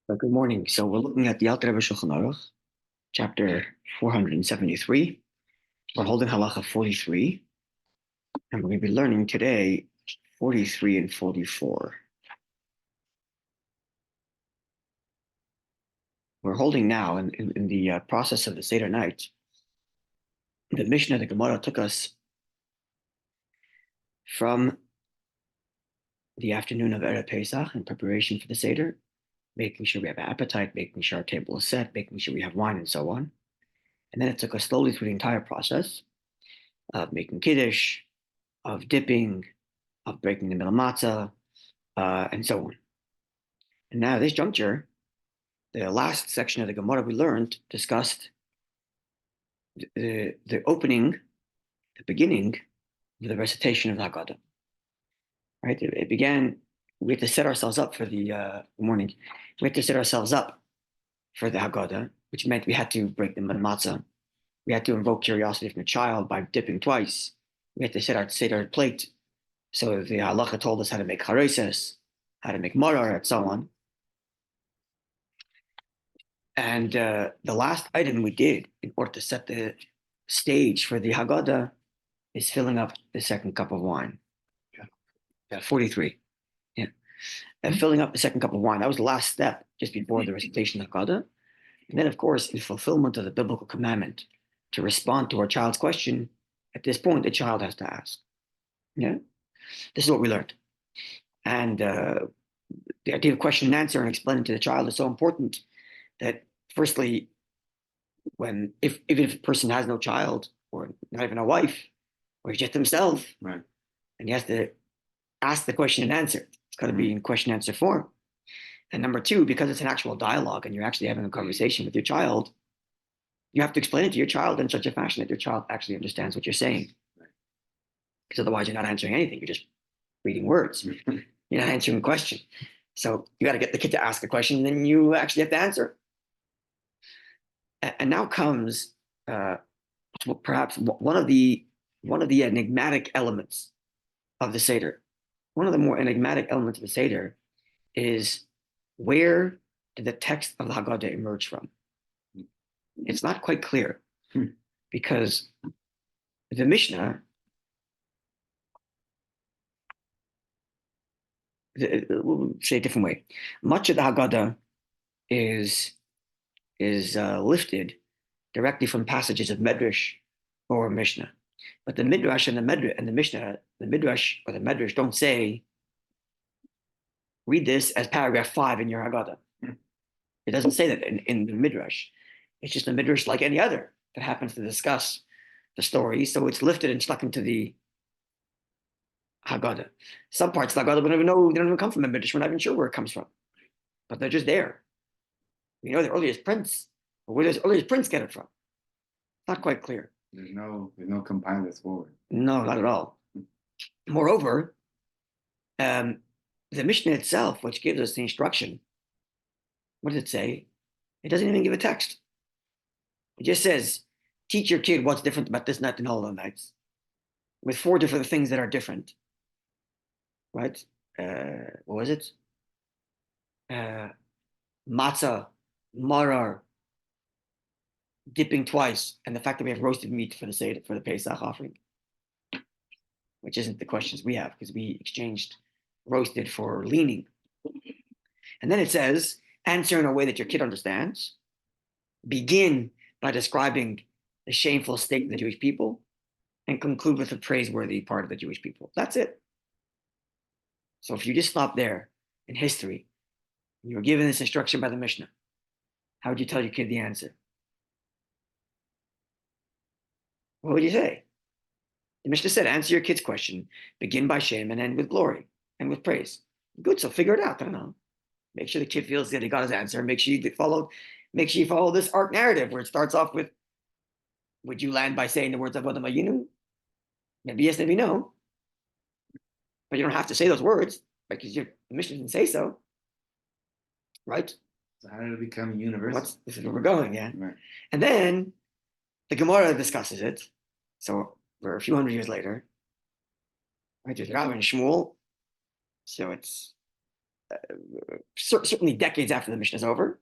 Good morning. So we're looking at the Alter Rebbe Shulchan Aruch, chapter 473. We're holding halacha 43, and we're going to be learning today 43 and 44. We're holding now in the process of the Seder night. The Mishnah, the Gemara, took us from the afternoon of Erev Pesach in preparation for the Seder, making sure we have appetite, making sure our table is set, making sure we have wine, and so on. And then it took us slowly through the entire process of making Kiddush, of dipping, of breaking the middle matzah, and so on. And now, at this juncture, the last section of the Gemara we learned discussed the opening, the beginning of the recitation of the Haggadah. Right? It began. We had to set ourselves up for the morning. We had to set ourselves up for the Haggadah, which meant we had to break the middle matzah. We had to invoke curiosity from the child by dipping twice. We had to set our plate. So the halacha told us how to make chareses, how to make marar, and so on. And the last item we did in order to set the stage for the Haggadah is filling up the second cup of wine. Yeah, 43. Yeah. And filling up the second cup of wine. That was the last step just before the recitation of Haggadah. And then, of course, in fulfillment of the biblical commandment to respond to our child's question, at this point, the child has to ask. Yeah. This is what we learned. And the idea of question and answer and explaining to the child is so important that, firstly, even if a person has no child or not even a wife or just himself, right, and he has to ask the question and answer, it's got to be in question and answer form. And number two, because it's an actual dialogue and you're actually having a conversation with your child, you have to explain it to your child in such a fashion that your child actually understands what you're saying. Because otherwise, you're not answering anything. You're just reading words. You're not answering a question. So you got to get the kid to ask the question, and then you actually have to answer. And now comes perhaps one of the enigmatic elements of the Seder. One of the more enigmatic elements of the Seder is, where did the text of the Haggadah emerge from? It's not quite clear, because the Mishnah, we'll say a different way. Much of the Haggadah is lifted directly from passages of Medrash or Mishnah. But the Midrash and the Mishnah, the Midrash or the Medrash don't say, read this as paragraph 5 in your Haggadah. It doesn't say that in the Midrash. It's just a Midrash like any other that happens to discuss the story. So it's lifted and stuck into the Haggadah. Some parts of the Haggadah we don't even know, they don't even come from a Midrash. We're not even sure where it comes from. But they're just there. We know the earliest prints, but where does the earliest prints get it from? Not quite clear. There's no compilers forward. No, not at all. Moreover, the Mishnah itself, which gives us the instruction, what does it say? It doesn't even give a text. It just says, teach your kid what's different about this night and all the nights, with 4 different things that are different. Right? What was it? Matzah, marar, dipping twice, and the fact that we have roasted meat for the Seder, for the Pesach offering, which isn't the questions we have, because we exchanged roasted for leaning. And then it says, answer in a way that your kid understands. Begin by describing the shameful state of the Jewish people, and conclude with the praiseworthy part of the Jewish people. That's it. So if you just stop there in history, and you were given this instruction by the Mishnah, how would you tell your kid the answer? What would you say? The Mishnah said, answer your kid's question, begin by shame and end with glory and with praise. Good, so figure it out. I don't know. Make sure the kid feels that he got his answer. Make sure you follow this arc narrative where it starts off with, would you land by saying the words Avodah Mayinu? Maybe yes, maybe no. But you don't have to say those words, because the Mishnah didn't say so. Right? So how did it become universal? This is where we're going, yeah. Right. And then the Gemara discusses it. So we're a few hundred years later. Right? There's Rabbi and Shmuel. So it's certainly decades after the Mishnah is over.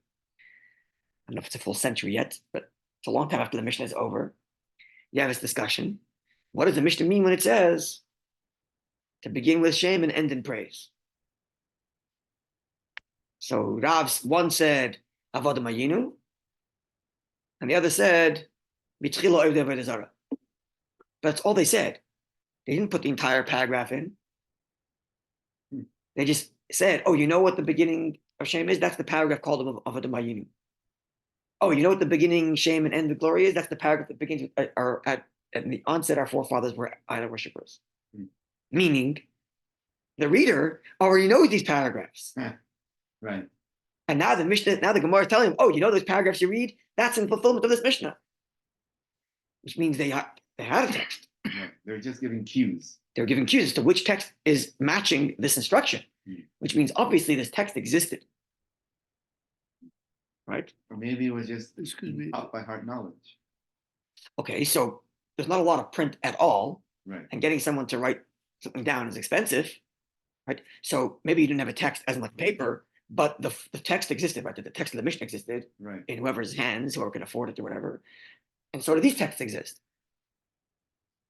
I don't know if it's a full century yet, but it's a long time after the Mishnah is over. You have this discussion. What does the Mishnah mean when it says to begin with shame and end in praise? So Rav, one said Avodah Mayinu, and the other said Mitchila Ovdei Avodah Zarah. That's all they said. They didn't put the entire paragraph in. They just said, "Oh, you know what the beginning of shame is? That's the paragraph called Avodah Mayinu." Oh, you know what the beginning shame and end of glory is? That's the paragraph that begins with, at the onset, our forefathers were idol worshippers. Meaning, the reader already knows these paragraphs. Right. And now the Gemara is telling him, "Oh, you know those paragraphs you read? That's in fulfillment of this Mishnah," which means they had a text. Right. They're just giving cues. They're giving cues as to which text is matching this instruction, which means obviously this text existed, right? Or maybe it was just out by heart knowledge. Okay, so there's not a lot of print at all, right? And getting someone to write something down is expensive, right? So maybe you didn't have a text as much paper, but the text existed, right? The text of the Mishnah existed, right, in whoever's hands, whoever can afford it or whatever, and so do these texts exist.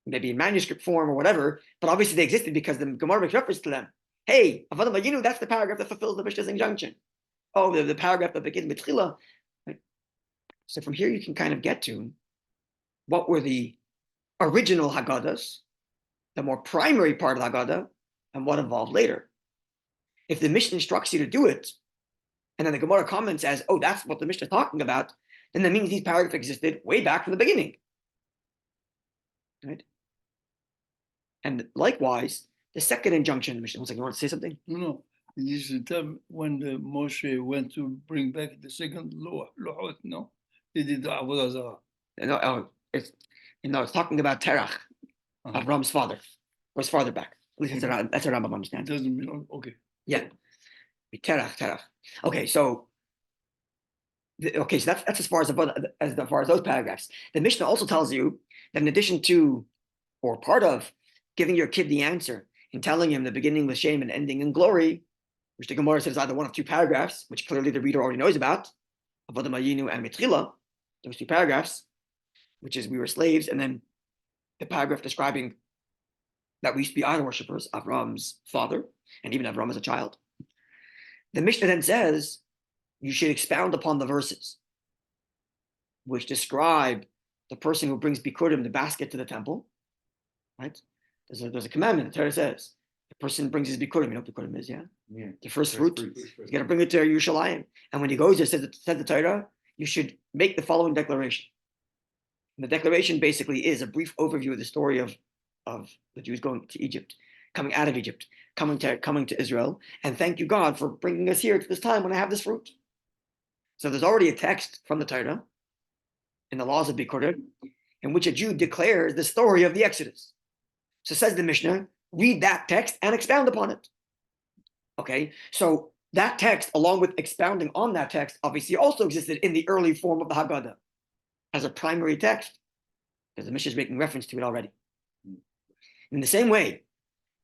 Maybe in manuscript form or whatever, but obviously they existed because the Gemara makes reference to them. Hey, Avodah Mayinu, that's the paragraph that fulfills the Mishnah's injunction. Oh, the paragraph that begins with Tchila. Right? So from here you can kind of get to what were the original Haggadahs, the more primary part of the Haggadah, and what evolved later. If the Mishnah instructs you to do it, and then the Gemara comments as, "Oh, that's what the Mishnah is talking about," then that means these paragraphs existed way back from the beginning. Right? And likewise, the second injunction in the Mishnah. One second, you want to say something? No. This is the time when Moshe went to bring back the second Lohot, no? They did the Avodah Zarah. No, it's talking about Terach, Avram's father, or his father back. At least that's what Rambam understands. It doesn't mean, okay. Yeah. Terach. Okay, so that's as far as those paragraphs. The Mishnah also tells you that in addition to, or part of, giving your kid the answer and telling him the beginning with shame and ending in glory, which the Gemara says either one of two paragraphs, which clearly the reader already knows about, Avodah Mayinu and Mitchila, those two paragraphs, which is we were slaves, and then the paragraph describing that we used to be idol worshippers, Avram's father, and even Avram as a child. The Mishnah then says you should expound upon the verses which describe the person who brings bikurim, the basket, to the temple. Right? There's a commandment. The Torah says the person brings his bikurim. You know what bikurim is, yeah? The first fruit. He's got to bring it to Yerushalayim. And when he goes there, says the Torah, you should make the following declaration. And the declaration basically is a brief overview of the story of the Jews going to Egypt, coming out of Egypt, coming to Israel, and thank you, God, for bringing us here to this time when I have this fruit. So there's already a text from the Torah in the laws of Bikurim in which a Jew declares the story of the Exodus. So says the Mishnah, read that text and expound upon it. Okay, so that text, along with expounding on that text, obviously also existed in the early form of the Haggadah as a primary text, because the Mishnah is making reference to it already. In the same way,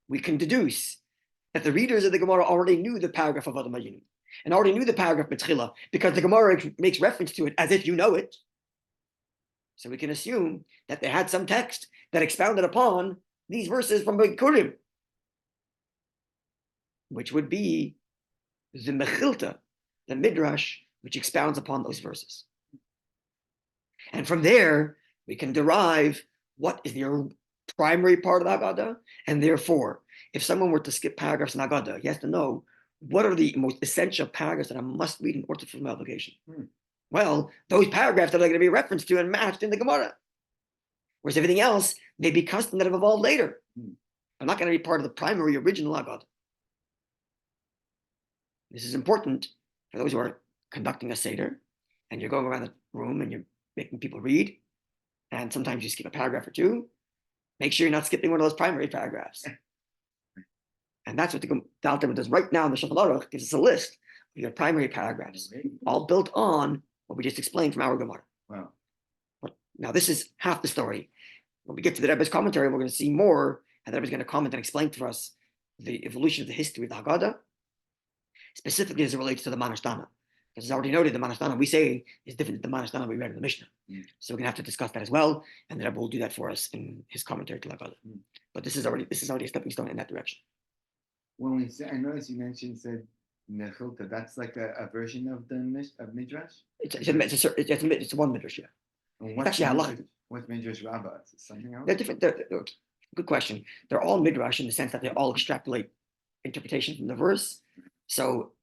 we can deduce that the readers of the Gemara already knew the paragraph of Avodah Mayinu and already knew the paragraph B'tchila because the Gemara makes reference to it as if you know it. So we can assume that they had some text that expounded upon these verses from Bikurim, which would be the Mechilta, the Midrash, which expounds upon those verses. And from there, we can derive what is the primary part of the Haggadah, and therefore, if someone were to skip paragraphs in Haggadah, he has to know what are the most essential paragraphs that I must read in order to fulfill my obligation. Well, those paragraphs that are going to be referenced to and matched in the Gemara. Whereas everything else may be custom that have evolved later. I'm not going to be part of the primary original Haggadah. This is important for those who are conducting a Seder, and you're going around the room and you're making people read, and sometimes you skip a paragraph or two. Make sure you're not skipping one of those primary paragraphs. And that's what the Alter Rebbe does right now in the Shulchan Aruch, gives us a list of your primary paragraphs, all built on what we just explained from our Gemara. Wow. But now this is half the story. When we get to the Rebbe's commentary, we're going to see more, and the Rebbe's going to comment and explain for us the evolution of the history of the Haggadah. specifically as it relates to the Manashtana. Because it's already noted, the Manashtana we say is different than the Manashtana we read in the Mishnah. So we're going to have to discuss that as well, and the Rebbe will do that for us in his commentary to Haggadah. But this is already a stepping stone in that direction. When we say, I noticed you said Nechilta, that's like a version of the Midrash? It's one Midrash, yeah. And It's actually halacha. What's Midrash Rabbah? Is it something else? They're different. Good question. They're all Midrash in the sense that they all extrapolate interpretation from the verse. So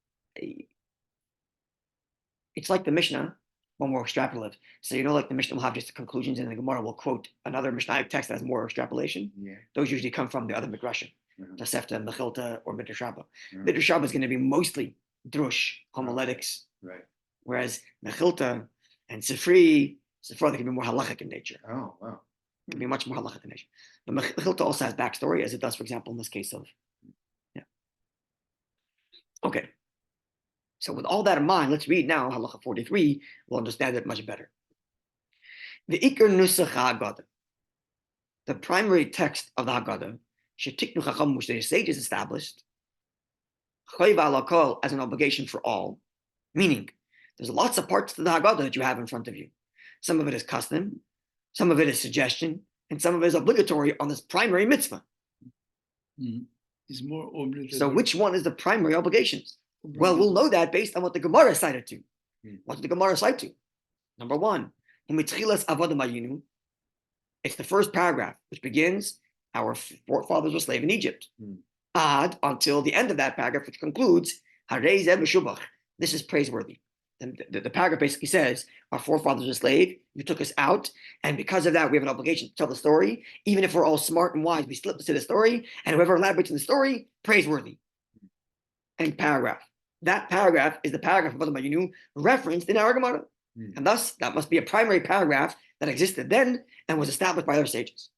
it's like the Mishnah, one more extrapolative. So like the Mishnah will have just the conclusions, and the Gemara will quote another Mishnah text that has more extrapolation. Yeah. Those usually come from the other Midrashim, Tosefta, Mechilta, or Midrash Rabbah. Yeah. Midrash Rabbah is going to be mostly drush, homiletics, Right. whereas Mechilta and Sifra, they can be more halachic in nature. Oh, wow. It can be much more halachic in nature. But Mechilta also has backstory, as it does, for example, in this case of. Yeah. Okay. So with all that in mind, let's read now Halacha 43. We'll understand it much better. The Iker Nusach Haggadah, the primary text of the Haggadah, Shetiknu Chacham, which the sages established, Chayv Alakol, as an obligation for all, meaning there's lots of parts to the Haggadah that you have in front of you. Some of it is custom, some of it is suggestion, and some of it is obligatory on this primary mitzvah. It's more obligatory. So which one is the primary obligations? Well, we'll know that based on what the Gemara cited to. What did the Gemara cite to? Number one, it's the first paragraph, which begins, our forefathers were slaves in Egypt. Ad, until the end of that paragraph, which concludes, this is praiseworthy. The paragraph basically says, our forefathers were slaves, you took us out, and because of that, we have an obligation to tell the story. Even if we're all smart and wise, we slip into the story, and whoever elaborates in the story, praiseworthy. End paragraph. That paragraph is the paragraph of Adam Ayinu referenced in our Gemara. And thus, that must be a primary paragraph that existed then and was established by other sages.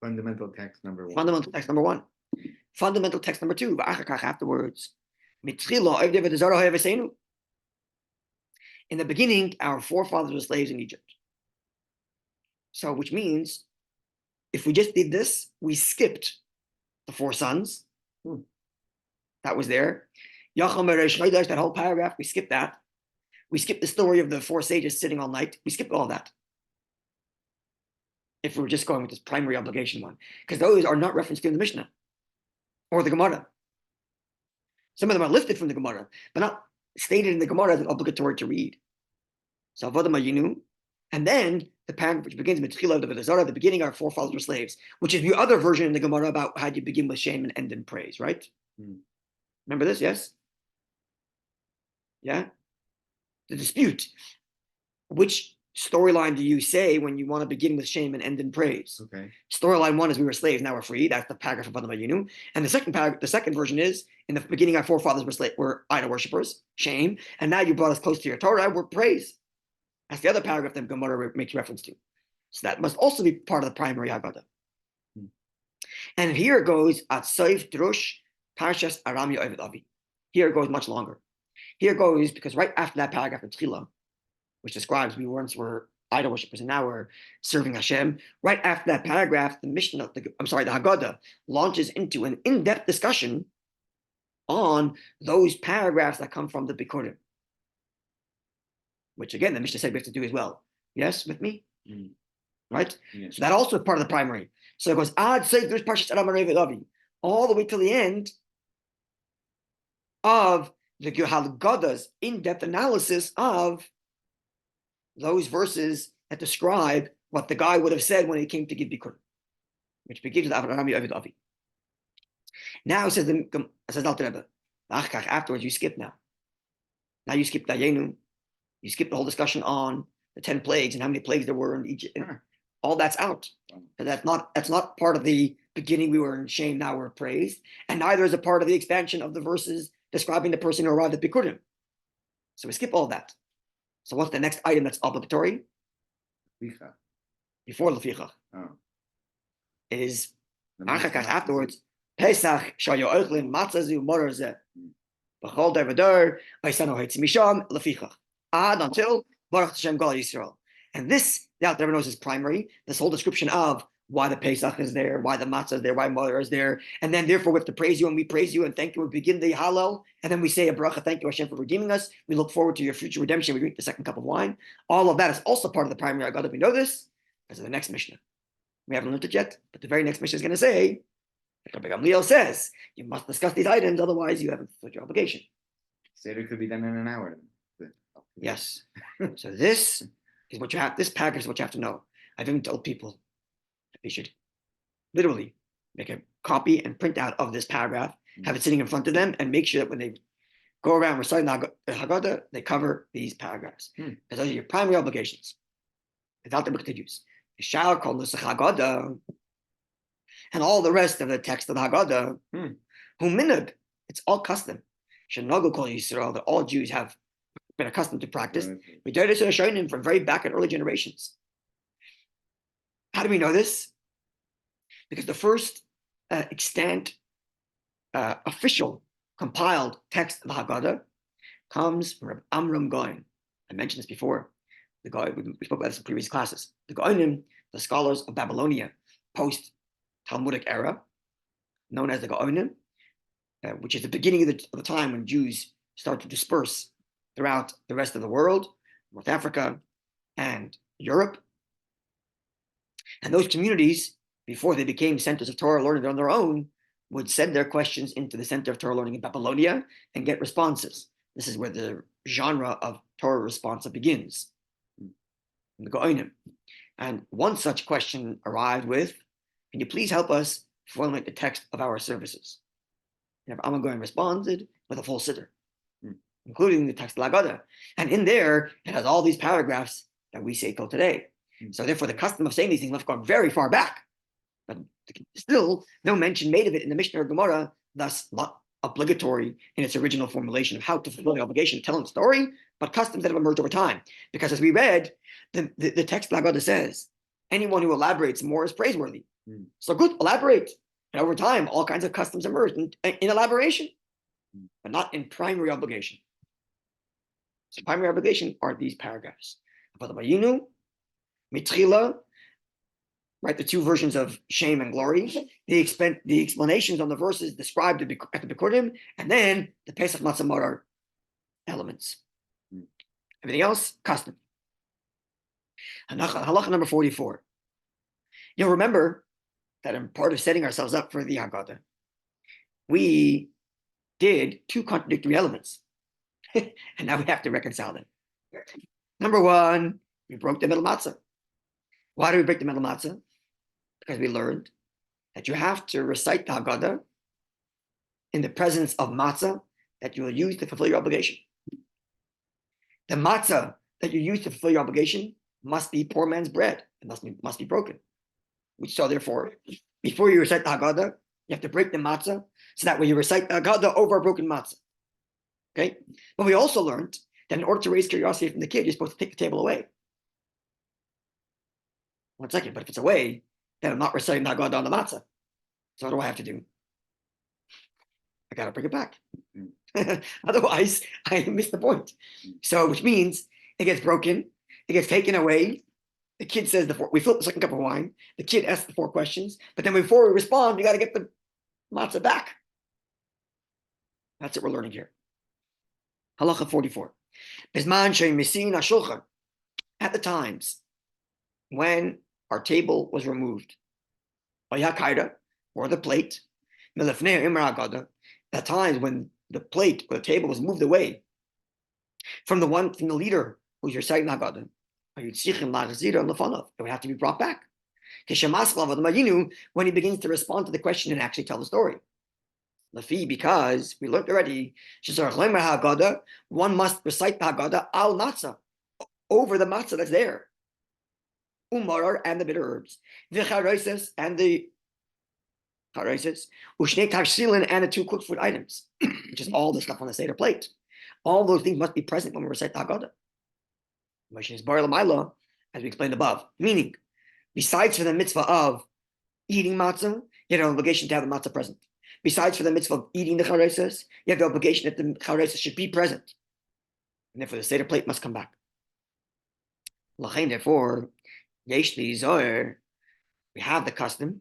Fundamental text number one. Fundamental text number one. Fundamental text number two. Afterwards. In the beginning, our forefathers were slaves in Egypt. So, which means, if we just did this, we skipped the four sons. That was there. That whole paragraph, we skipped that. We skipped the story of the four sages sitting all night. We skipped all that. If we were just going with this primary obligation one. Because those are not referenced in the Mishnah or the Gemara. Some of them are lifted from the Gemara, but not stated in the Gemara as obligatory to read. So Avodah Mayinu. And then the paragraph which begins with the beginning our forefathers were slaves, which is the other version in the Gemara about how you begin with shame and end in praise, right? Remember this, yes? Yeah? The dispute. Which storyline do you say when you want to begin with shame and end in praise? Okay. Storyline one is we were slaves, now we're free. That's the paragraph of Adam Ayinu. And the second version is in the beginning our forefathers were idol worshippers, shame, and now you brought us close to your Torah, we're praise. That's the other paragraph that Gemara makes reference to. So that must also be part of the primary Haggadah. And here it goes at Saif Drush Parshas Aram Yo'eved Avi. Here it goes much longer. Here it goes because right after that paragraph in Tchila, which describes we once were idol worshippers and now we're serving Hashem, right after that paragraph, the Haggadah launches into an in-depth discussion on those paragraphs that come from the Bikurim. Which again, the Mishnah said we have to do as well. Yes, with me? Right? So that also is part of the primary. So it goes Ad Seif Drush Parshas Aram Yo'eved Avi, all the way till the end of the Haggadah's in-depth analysis of those verses that describe what the guy would have said when he came to give Bikurim, which begins with Aram Yo'eved Avi. Now says Alter Rebbe, afterwards you skip now. Now you skip Dayenu, you skip the whole discussion on the 10 plagues and how many plagues there were in Egypt. All that's out. And that's not part of the beginning we were in shame, now we're praised. And neither is a part of the expansion of the verses describing the person who arrived at Bikurim. So we skip all that. So what's the next item that's obligatory? Before Lefichach. Is afterwards, Pesach, Shayo Oichlin, Matzazu, Morazeh. B'chol Davadar, Oisano Heitz Misham, Lefichach. Ad until Baruch Hashem Gal Yisrael. And this, the Alter Rebbe knows is primary. This whole description of why the Pesach is there, why the matzah is there, why mother is there. And then therefore we have to praise you and we praise you and thank you and begin the Hallel. And then we say a bracha, thank you Hashem for redeeming us. We look forward to your future redemption. We drink the second cup of wine. All of that is also part of the primary Haggadah. We know this because of the next Mishnah. We haven't learned it yet, but the very next Mishnah is going to say, Rabbi Gamliel says, you must discuss these items, otherwise you haven't fulfilled your obligation. Seder could be done in an hour. Yes. So this is what you have, this paragraph is what you have to know. I've even told people that they should literally make a copy and print out of this paragraph, have it sitting in front of them, and make sure that when they go around reciting the Haggadah, they cover these paragraphs. Because those are your primary obligations. Without the book to use. The Sha'ar called this Haggadah, and all the rest of the text of the Haggadah, who minhag, it's all custom. Shenogu kol Yisrael, that all Jews have been accustomed to practice. We did this in from very back in early generations. How do we know this? Because the first extant official compiled text of the Haggadah comes from Amram Goin. I mentioned this before. The guy we spoke about this in previous classes. The Goinim, the scholars of Babylonia, post Talmudic era, known as the Goinim, which is the beginning of the time when Jews start to disperse throughout the rest of the world, North Africa and Europe. And those communities, before they became centers of Torah learning on their own, would send their questions into the center of Torah learning in Babylonia and get responses. This is where the genre of Torah response begins, the Goinim. And one such question arrived with, can you please help us formulate the text of our services? And Amram Goin responded with a full siddur, including the text of the Haggadah. And in there, it has all these paragraphs that we say till today. So therefore, the custom of saying these things must have gone very far back. But still, no mention made of it in the Mishnah or Gemara, thus not obligatory in its original formulation of how to fulfill the obligation of telling the story, but customs that have emerged over time. Because as we read, the text of the Haggadah says, anyone who elaborates more is praiseworthy. So good, elaborate. And over time, all kinds of customs emerged in elaboration, but not in primary obligation. So primary obligation are these paragraphs. Mitchila, right, the two versions of shame and glory, the explanations on the verses described at the Bikurim, and then the Pesach Matzah Maror elements. Everything else, custom. Halacha number 44. You'll remember that in part of setting ourselves up for the Haggadah, we did two contradictory elements, and now we have to reconcile them. Number one, we broke the middle matzah. Why do we break the middle matzah? Because we learned that you have to recite the Haggadah in the presence of matzah that you will use to fulfill your obligation. The matzah that you use to fulfill your obligation must be poor man's bread. It must be broken. So therefore, before you recite the Haggadah, you have to break the matzah, so that when you recite the Haggadah over a broken matzah. Okay? But we also learned that in order to raise curiosity from the kid, you're supposed to take the table away. 1 second, but if it's away, then I'm not reciting the Haggadah on the matzah. So what do I have to do? I got to bring it back. Otherwise, I miss the point. So, which means it gets broken, it gets taken away. The kid says we filled the second cup of wine. The kid asks the 4 questions, but then before we respond, we got to get the matzah back. That's what we're learning here. Halacha 44. At the times when our table was removed, or the plate, at times when the plate or the table was moved away from the leader who's reciting Haggadah, it would have to be brought back. When he begins to respond to the question and actually tell the story. Because we learned already, one must recite the Haggadah al matzah, over the matzah that's there. Umarar and the bitter herbs. V'charaises and the charaises. Ushnei tavshilin and the 2 cooked food items, which is all the stuff on the Seder plate. All those things must be present when we recite the Haggadah. As we explained above. Meaning, besides for the mitzvah of eating matzah, you have an obligation to have the matzah present. Besides for the mitzvah of eating the charaises, you have the obligation that the charaises should be present. And therefore the Seder plate must come back. Therefore, Yesh li zohar, we have the custom.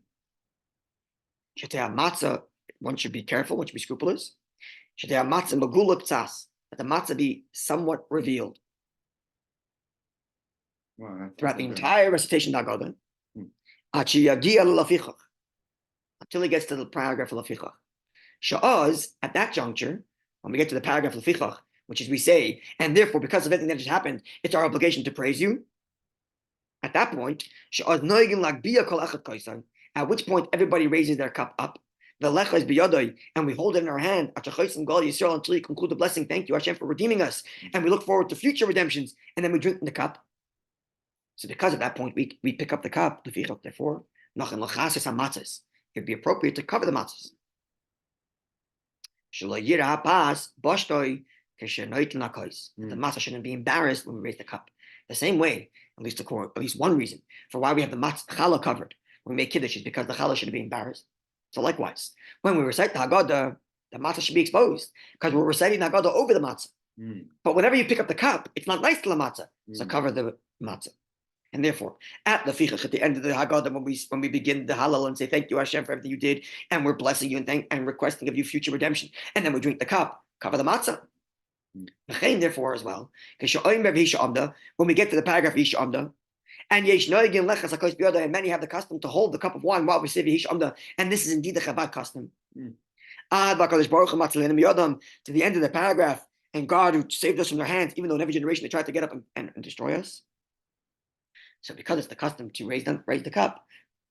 Matzah, one should be careful, one should be scrupulous. Matzah magula p'tzas, that the matzah be somewhat revealed. Wow, Throughout the entire recitation of the Haggadah, until he gets to the paragraph of Lafichach. Sha'az, at that juncture, when we get to the paragraph of Lafichach, which is we say, and therefore, because of everything that just happened, it's our obligation to praise you. At that point, at which point everybody raises their cup up. And we hold it in our hand until you conclude the blessing. Thank you, Hashem, for redeeming us. And we look forward to future redemptions. And then we drink in the cup. So because of that point, we pick up the cup. Therefore, it'd be appropriate to cover the matzahs. The matzah shouldn't be embarrassed when we raise the cup. The same way, at least one reason for why we have the challah covered when we make kiddush is because the challah shouldn't be embarrassed. So likewise, when we recite the Haggadah, the matzah should be exposed because we're reciting the Haggadah over the matzah. But whenever you pick up the cup, it's not nice to the matzah, so cover the matzah. And therefore, at the end of the Haggadah, when we begin the Hallel and say thank you Hashem for everything you did, and we're blessing you and requesting of you future redemption, and then we drink the cup, cover the matzah. Therefore, as well, when we get to the paragraph Ish Amda, and and many have the custom to hold the cup of wine while we say Ish Amda, and this is indeed the Chabad custom. To the end of the paragraph, and God who saved us from their hands, even though in every generation they tried to get up and destroy us. So because it's the custom to raise the cup,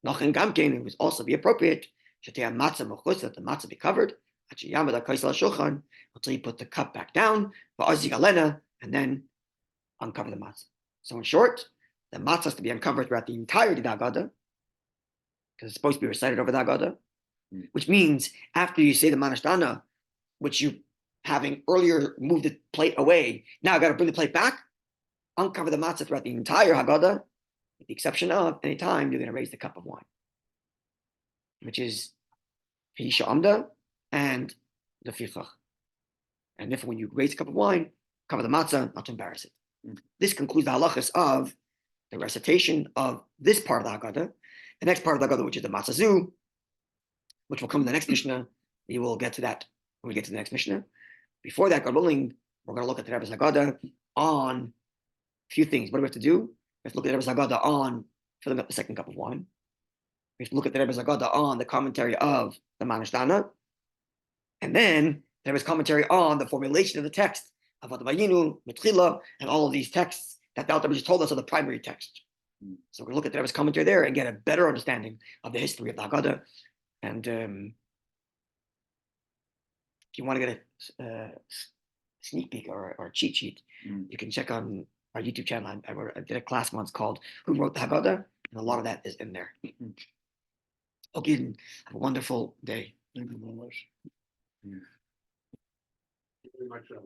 it would also be appropriate that the matzah be covered until you put the cup back down, and then uncover the matzah. So in short, the matzah has to be uncovered throughout the entirety of the Haggadah, because it's supposed to be recited over the Haggadah, which means after you say the Manashtana, which you having earlier moved the plate away, now I got to bring the plate back, uncover the matzah throughout the entire Haggadah, with the exception of any time you're going to raise the cup of wine, which is Hisha Amda and the Fichach. And therefore, when you raise a cup of wine, cover the matzah, not to embarrass it. This concludes the halachas of the recitation of this part of the Haggadah. The next part of the Haggadah, which is the matzah zu, which will come in the next Mishnah. We will get to that when we get to the next Mishnah. Before that, God willing, we're going to look at the Rebbe's Haggadah on a few things. What do we have to do? We have to look at the Rebbe's Haggadah on filling up the second cup of wine. We have to look at the Rebbe's Haggadah on the commentary of the Manashtana. And then there is commentary on the formulation of the text of Vayinu, Mitchila, and all of these texts that the Alter Rebbe just told us are the primary text. So we're going to look at the Rebbe's commentary there and get a better understanding of the history of the Haggadah. And if you want to get a sneak peek or a cheat sheet, you can check on our YouTube channel. I did a class once called Who Wrote the Haggadah? And a lot of that is in there. Okay, have a wonderful day. Thank you very much. Very much, Rabbi.